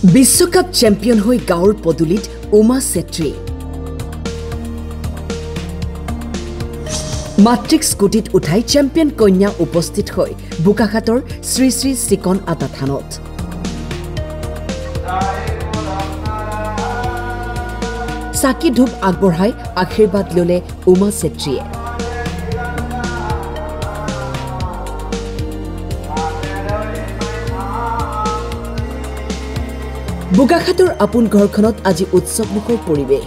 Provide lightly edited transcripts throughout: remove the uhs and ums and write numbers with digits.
বিশ্বকাপ চেম্পিয়ন হৈ গাঁৱৰ পদুলিত উমা চেত্ৰী মাট্ৰিক স্কুটিত উঠাই চেম্পিয়ন কন্যা উপস্থিত হৈ বোকাখাটৰ শ্ৰী শ্ৰী চিকন আটা থানত চাকি ধূপ আগবঢ়াই আশীৰ্বাদ ললে উমা চেত্ৰীয়ে বোকাখাটৰ আপোন ঘৰখনত আজি উৎসৱমুখৰ পৰিৱেশ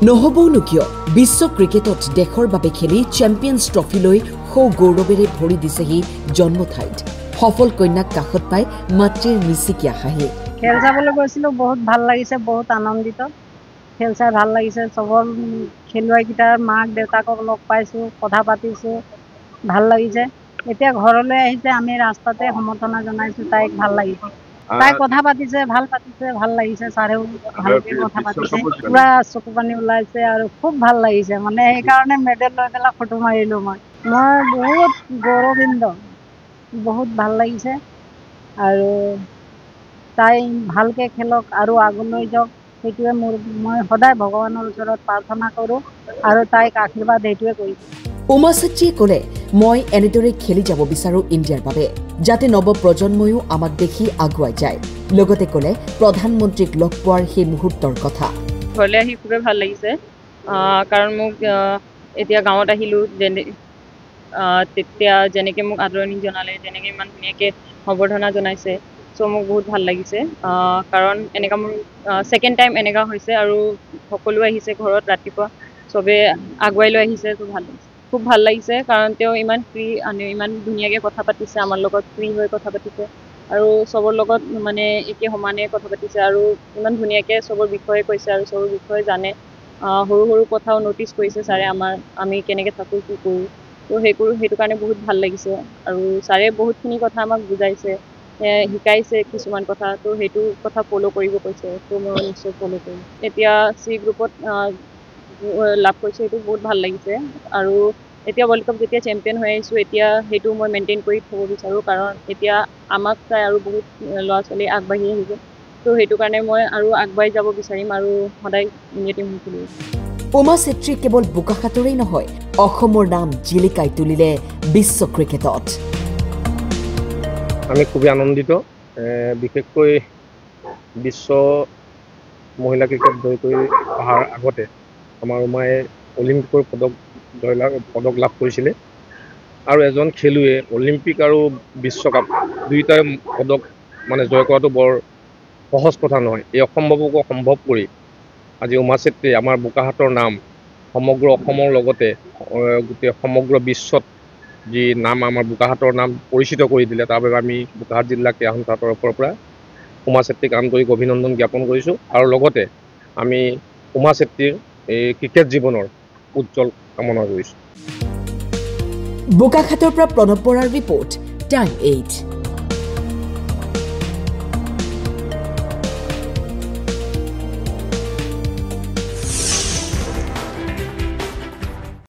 নহবনো কিয় বিশ্ব ক্ৰিকেটত দেশৰ বাবে খেলি চেম্পিয়ন্স ট্ৰফি লৈ সৌ গৌৰৱেৰে ভৰি দিছেহি জন্মঠাইত সফল কন্যাক কাষত পাই মাতৃৰ মিচিকিয়া হাঁহি খেল চাবলৈ গৈছিলো বহুত ভাল লাগিছে বহুত আনন্দিত খেল চাই ভাল লাগিছে সবৰ খেলুৱৈকেইটাৰ মাক দেউতাকক লগ পাইছো কথা পাতিছো ভাল লাগিছে এতিয়া ঘৰলৈ আহিছে আমি ৰাস্তাতে সমৰ্থনা জনাইছো তাইক ভাল লাগিছে তাই কথা পাতিছে ভাল লাগিছে ছাৰেও ভালকে কথা পাতিছে পুৰা চকু পানী ওলাইছে আৰু খুব ভাল লাগিছে মানে সেইকাৰণে মেডেল লৈ পেলাই ফটো মাৰিলো মই বহুত গৌৰৱান্বিত বহুত ভাল লাগিছে আৰু তাই ভালকে খেলক আৰু আগলৈ যাওক সেইটোৱে মই সদায় ভগৱানৰ ওচৰত প্ৰাৰ্থনা কৰোঁ আৰু তাইক আশীৰ্বাদ এইটোৱে কৰিছোঁ উমা চেত্ৰীয়ে ক'লে মই এনেদৰে খেলি যাব বিচাৰো ইণ্ডিয়াৰ বাবে যাতে নৱ প্ৰজন্ময়ো আমাক দেখি আগুৱাই যায় লগতে ক'লে প্ৰধানমন্ত্ৰীক লগ পোৱাৰ সেই মুহূৰ্তৰ কথা ঘৰলৈ আহি খুবেই ভাল লাগিছে কাৰণ মোক এতিয়া গাঁৱত আহিলোঁ তেতিয়া যেনেকৈ মোক আদৰণি জনালে তেনেকৈ ইমান ধুনীয়াকৈ সম্বৰ্ধনা জনাইছে চ' মোক বহুত ভাল লাগিছে কাৰণ এনেকুৱা মোৰ ছেকেণ্ড টাইম এনেকুৱা হৈছে আৰু সকলো আহিছে ঘৰত ৰাতিপুৱা চবে আগুৱাই লৈ আহিছে চ' ভাল লাগিছে খুব ভাল লাগিছে কাৰণ তেওঁ ইমান ফ্ৰী ইমান ধুনীয়াকৈ কথা পাতিছে আমাৰ লগত ফ্ৰী হৈ কথা পাতিছে আৰু চবৰ লগত মানে একে সমানে কথা পাতিছে আৰু ইমান ধুনীয়াকৈ চবৰ বিষয়ে কৈছে আৰু চবৰ বিষয়ে জানে সৰু সৰু কথাও ন'টিচ কৰিছে ছাৰে আমি কেনেকৈ থাকোঁ কি কৰোঁ ত' সেইটো কাৰণে বহুত ভাল লাগিছে আৰু ছাৰে বহুতখিনি কথা আমাক বুজাইছে শিকাইছে কিছুমান কথা ত' সেইটো কথা ফ'ল' কৰিব কৈছে ত' মই নিশ্চয় ফ'ল' কৰিম এতিয়া চি গ্ৰুপত লাভ কৰিছোঁ সেইটো বহুত ভাল লাগিছে আৰু এতিয়া ৱৰ্ল্ড কাপ যেতিয়া চেম্পিয়ন হৈ আহিছোঁ এতিয়া সেইটো মই মেইনটেইন কৰি থ'ব বিচাৰোঁ কাৰণ এতিয়া আমাক চাই আৰু বহুত ল'ৰা ছোৱালী আগবাঢ়ি আহিব ত' সেইটো কাৰণে মই আৰু আগবাঢ়ি যাব বিচাৰিম আৰু সদায় ইণ্ডিয়া টীম খেলিম উমা চেত্ৰী কেৱল বোকাখাটৰেই নহয় অসমৰ নাম জিলিকাই তুলিলে বিশ্ব ক্ৰিকেটত আমি খুবেই আনন্দিত বিশেষকৈ বিশ্ব মহিলা ক্ৰিকেট জয় কৰি অহাৰ আগতে আমাৰ উমায়ে অলিম্পিকৰ পদক লাভ কৰিছিলে আৰু এজন খেলুৱৈয়ে অলিম্পিক আৰু বিশ্বকাপ দুয়োটাই পদক মানে জয় কৰাটো বৰ সহজ কথা নহয় এই অসম্ভৱকো সম্ভৱ কৰি আজি উমা চেত্ৰীয়ে আমাৰ বোকাখাটৰ নাম সমগ্ৰ অসমৰ লগতে গোটেই সমগ্ৰ বিশ্বত যি নাম আমাৰ বোকাখাটৰ নাম পৰিচিত কৰি দিলে তাৰ বাবে আমি বোকাখাট জিলা ক্ৰীড়া সন্থাৰ তৰফৰ পৰা উমা চেত্ৰীক আন্তৰিক অভিনন্দন জ্ঞাপন কৰিছোঁ আৰু লগতে আমি উমা চেত্ৰীৰ এই ক্ৰিকেট জীৱনৰ উজ্জ্বল কামনা কৰিছোঁ বোকাখাটৰ পৰা প্ৰণৱ বৰাৰ ৰিপৰ্ট টাইম 8